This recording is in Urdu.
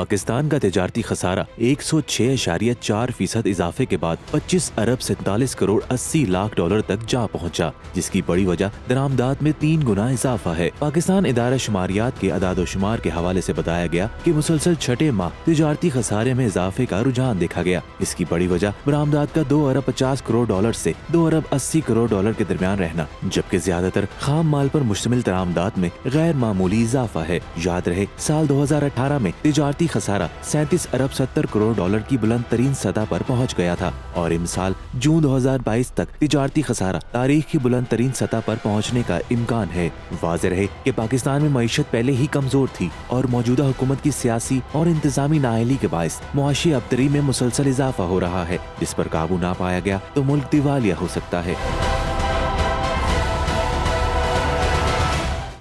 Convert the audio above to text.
پاکستان کا تجارتی خسارہ 106.4% اضافے کے بعد 25 ارب 47 کروڑ 80 لاکھ ڈالر تک جا پہنچا، جس کی بڑی وجہ درآمدات میں 3 گنا اضافہ ہے۔ پاکستان ادارہ شماریات کے اعداد و شمار کے حوالے سے بتایا گیا کہ مسلسل چھٹے ماہ تجارتی خسارے میں اضافے کا رجحان دیکھا گیا۔ اس کی بڑی وجہ برآمدات کا 2 ارب 50 کروڑ ڈالر سے 2 ارب 80 کروڑ ڈالر کے درمیان رہنا، جبکہ زیادہ تر خام مال پر مشتمل درآمدات میں غیر معمولی اضافہ ہے۔ یاد رہے سال 2018 میں تجارتی خسارہ 37 ارب 70 کروڑ ڈالر کی بلند ترین سطح پر پہنچ گیا تھا، اور امسال جون 2022 تک تجارتی خسارہ تاریخ کی بلند ترین سطح پر پہنچنے کا امکان ہے۔ واضح رہے کہ پاکستان میں معیشت پہلے ہی کمزور تھی، اور موجودہ حکومت کی سیاسی اور انتظامی نااہلی کے باعث معاشی ابتری میں مسلسل اضافہ ہو رہا ہے۔ جس پر قابو نہ پایا گیا تو ملک دیوالیہ ہو سکتا ہے۔